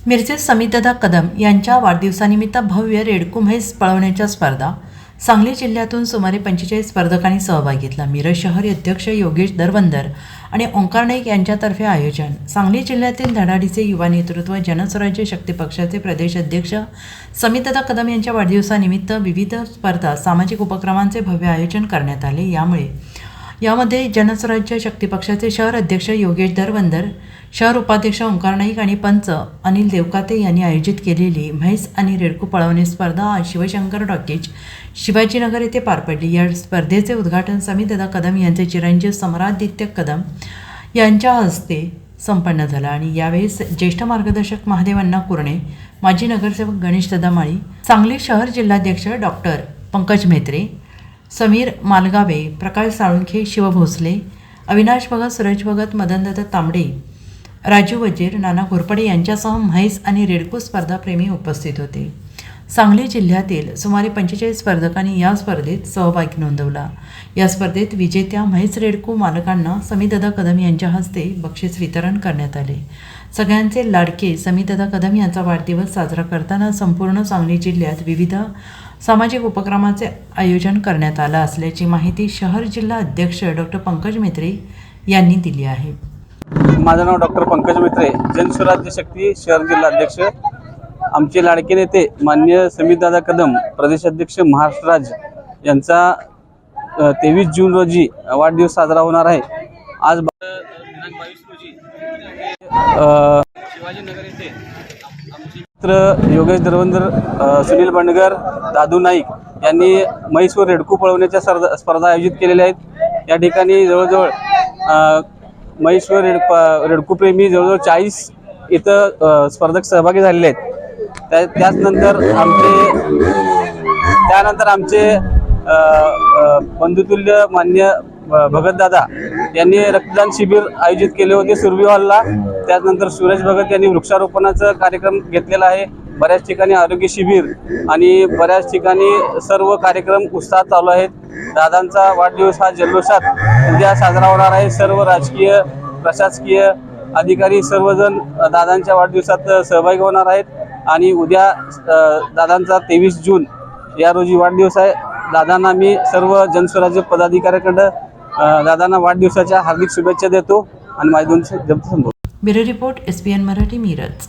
मिरजेत समितदादा कदम यांच्या वाढदिवसानिमित्त भव्य रेडकू म्हैस पळवण्याच्या स्पर्धा. सांगली जिल्ह्यातून सुमारे 45 स्पर्धकांनी सहभाग घेतला. मिरज शहर अध्यक्ष योगेश दरवंदर आणि ओंकार नाईक यांच्यातर्फे आयोजन. सांगली जिल्ह्यातील धडाडीचे युवा नेतृत्व जनस्वराज्य शक्ती पक्षाचे प्रदेश अध्यक्ष समितदादा कदम यांच्या वाढदिवसानिमित्त विविध स्पर्धा, सामाजिक उपक्रमांचे भव्य आयोजन करण्यात आले. यामध्ये जनस्वराज्य शक्ती पक्षाचे शहर अध्यक्ष योगेश दरवंदर, शहर उपाध्यक्ष ओंकार नाईक आणि पंच अनिल देवकाते यांनी आयोजित केलेली म्हैस आणि रेडकू पळवणे स्पर्धा आज शिवशंकर टॉकीज, शिवाजीनगर येथे पार पडली. या स्पर्धेचे उद्घाटन समितदादा कदम यांचे चिरंजीव सम्रादित्य कदम यांच्या हस्ते संपन्न झालं आणि यावेळी ज्येष्ठ मार्गदर्शक महादेवांना कुरणे, माजी नगरसेवक गणेशदादा माळी, सांगली शहर जिल्हाध्यक्ष डॉक्टर पंकज म्हेत्रे, समीर मालगावे, प्रकाश साळुंखे, शिव भोसले, अविनाश भगत, सुरेश भगत, मदनदादा तांबडे, राजू वजीर, नाना घोरपडे यांच्यासह म्हैस आणि रेडकू स्पर्धाप्रेमी उपस्थित होते. सांगली जिल्ह्यातील सुमारे 45 स्पर्धकांनी या स्पर्धेत सहभाग नोंदवला. या स्पर्धेत विजेत्या म्हैस रेडकू मालकांना समितदादा कदम यांच्या हस्ते बक्षीस वितरण करण्यात आले. सगळ्यांचे लाडके समितदादा कदम यांचा वाढदिवस साजरा करताना संपूर्ण सांगली जिल्ह्यात विविध सामाजिक उपक्रमाचे आयोजन करण्यात आलं असल्याची माहिती शहर जिल्हा अध्यक्ष डॉक्टर पंकज म्हेत्रे यांनी दिली आहे. माझं नाव डॉक्टर पंकज म्हेत्रे, जनस्वराज्य शक्ती शहर जिल्हा अध्यक्ष. आमचे लाडके नेते माननीय समितदादा कदम प्रदेशाध्यक्ष महाराष्ट्र राज्य यांचा 23 जून रोजी वाढदिवस साजरा होणार आहे. आज दिनांक 22 रोजी शिवाजीनगर येथे आमचे मित्र योगेश दरवंदर, सुनील बंडगर, दादू नाईक यांनी म्हैस व रेडकू पळवण्याच्या स्पर्धा आयोजित केलेल्या आहेत. या ठिकाणी जवळजवळ म्हैस व रेडकू प्रेमी जवळजवळ 40 इथं स्पर्धक सहभागी झालेले आहेत. त्यानंतर आमचे बंधुतुल्य मान्य भगतदादा यांनी रक्तदान शिबिर आयोजित केले होते सुरभी हॉलला. त्यानंतर सुरेश भगत यांनी वृक्षारोपणाचा कार्यक्रम घेतलेला आहे. बऱ्याच ठिकाणी आरोग्य शिबिर आणि बऱ्याच ठिकाणी सर्व कार्यक्रम उत्साहात चालू आहेत. दादांचा वाढदिवस हा जल्लोषात उद्या साजरा होणार आहे. सर्व राजकीय, प्रशासकीय अधिकारी सर्वजण दादांच्या वाढदिवसात सहभागी होणार आहेत आणि उद्या दादांचा 23 जून या रोजी वाढदिवस आहे. दादांना मी सर्व जनस्वराज्य पदाधिकाऱ्यांकडे दादांना वाढदिवसाच्या हार्दिक शुभेच्छा देतो आणि माझे 2 शब्द संबोधतो. Bureau report, SPN Marathi, Miraj.